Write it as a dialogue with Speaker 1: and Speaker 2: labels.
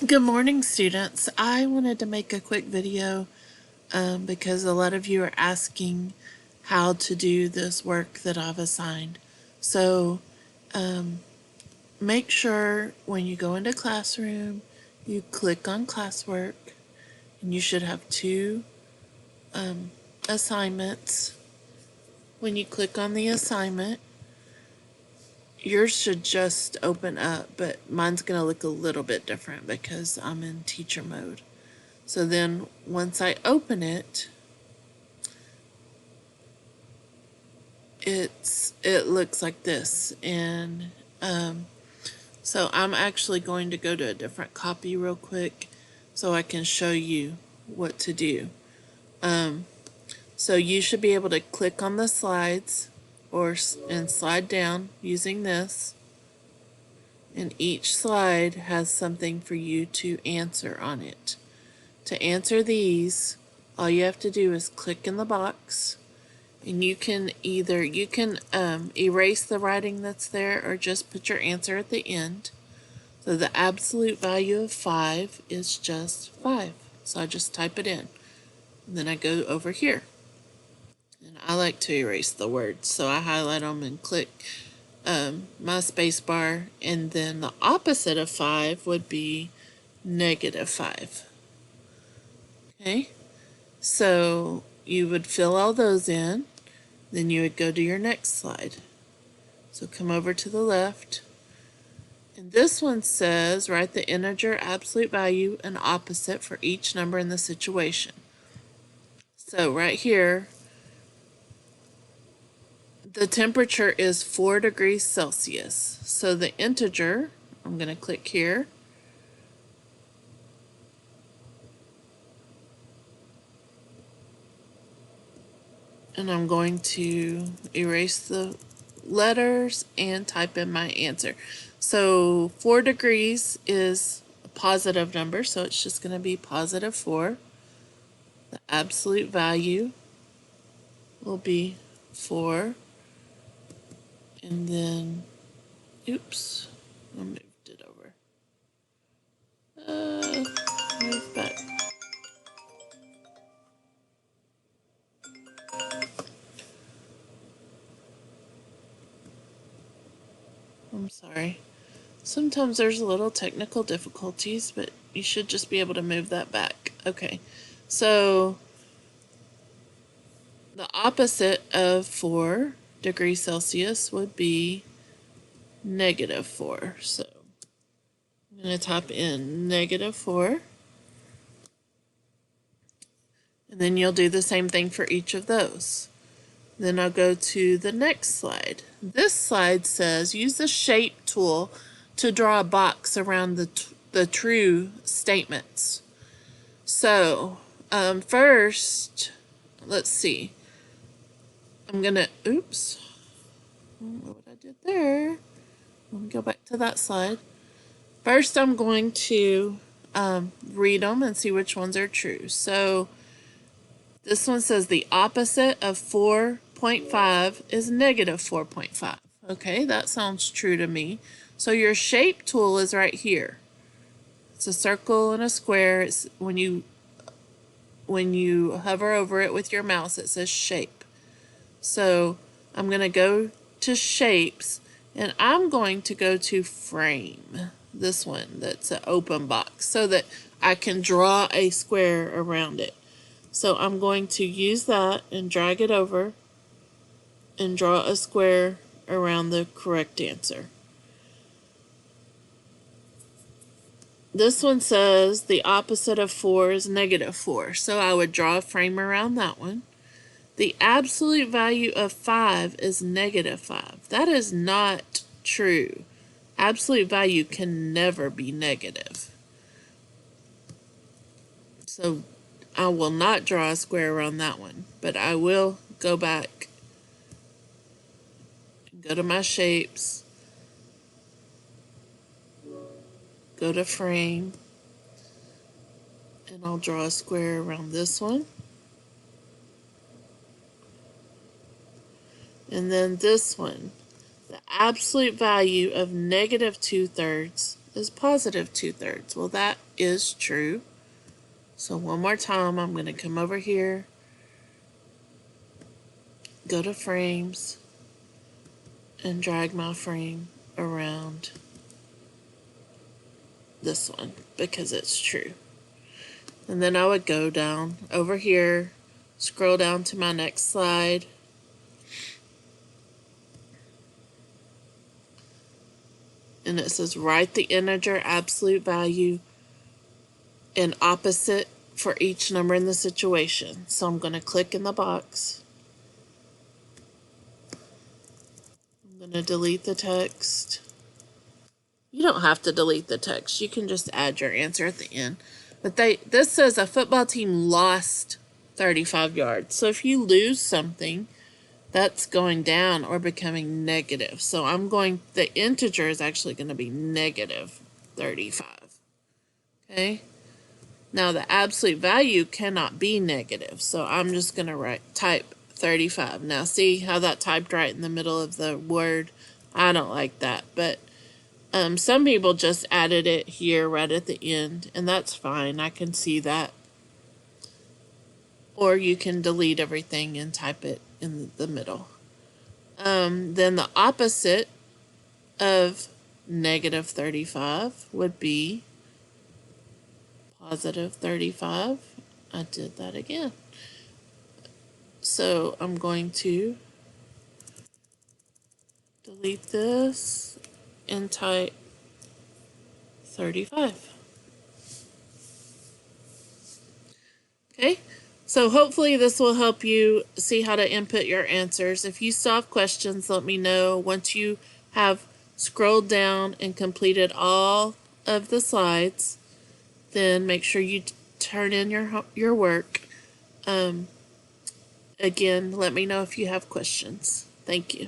Speaker 1: Good morning, students. I wanted to make a quick video because a lot of you are asking how to do this work that I've assigned. So make sure when you go into Classroom, you click on classwork, and you should have two assignments. When you click on the assignment, yours should just open up, but mine's going to look a little bit different because I'm in teacher mode. So then once I open it, it looks like this, and so I'm actually going to go to a different copy real quick so I can show you what to do. So you should be able to click on the slides and slide down using this, and each slide has something for you to answer on it. To answer these, all you have to do is click in the box, and you can erase the writing that's there or just put your answer at the end. So the absolute value of 5 is just 5. So I just type it in. And then I go over here. And I like to erase the words, so I highlight them and click my space bar. And then the opposite of 5 would be -5. Okay? So you would fill all those in. Then you would go to your next slide. So come over to the left. And this one says write the integer, absolute value, and opposite for each number in the situation. So right here, the temperature is 4 degrees Celsius. So the integer, I'm going to click here. And I'm going to erase the letters and type in my answer. So 4 degrees is a positive number, so it's just going to be +4. The absolute value will be 4. And then, oops, I moved it over. Move back. I'm sorry. Sometimes there's a little technical difficulties, but you should just be able to move that back. Okay, so the opposite of 4 degrees Celsius would be -4. So I'm going to type in -4. And then you'll do the same thing for each of those. Then I'll go to the next slide. This slide says use the shape tool to draw a box around the true statements. So first, let's see. I'm gonna, oops, I don't know what I did there. Let me go back to that slide. First, I'm going to read them and see which ones are true. So this one says the opposite of 4.5 is -4.5. Okay, that sounds true to me. So your shape tool is right here. It's a circle and a square. It's when you hover over it with your mouse, it says shape. So I'm going to go to shapes, and I'm going to go to frame. This one that's an open box so that I can draw a square around it. So I'm going to use that and drag it over and draw a square around the correct answer. This one says the opposite of 4 is -4, so I would draw a frame around that one. The absolute value of 5 is -5. That is not true. Absolute value can never be negative. So I will not draw a square around that one, but I will go back and go to my shapes, go to frame, and I'll draw a square around this one. And then this one, the absolute value of -2/3 is positive 2/3. Well, that is true. So one more time, I'm going to come over here, go to frames, and drag my frame around this one because it's true. And then I would go down over here, scroll down to my next slide, and it says write the integer absolute value in opposite for each number in the situation. So I'm going to click in the box. I'm going to delete the text. You don't have to delete the text. You can just add your answer at the end. But this says a football team lost 35 yards. So if you lose something, that's going down or becoming negative. So the integer is actually going to be negative 35. Okay? Now the absolute value cannot be negative. So I'm just going to type 35. Now see how that typed right in the middle of the word? I don't like that. But some people just added it here right at the end, and that's fine. I can see that. Or you can delete everything and type it in the middle. Then the opposite of negative 35 would be positive 35. I did that again. So I'm going to delete this and type 35. Okay, so hopefully this will help you see how to input your answers. If you still have questions, let me know. Once you have scrolled down and completed all of the slides, then make sure you turn in your work. Again, let me know if you have questions. Thank you.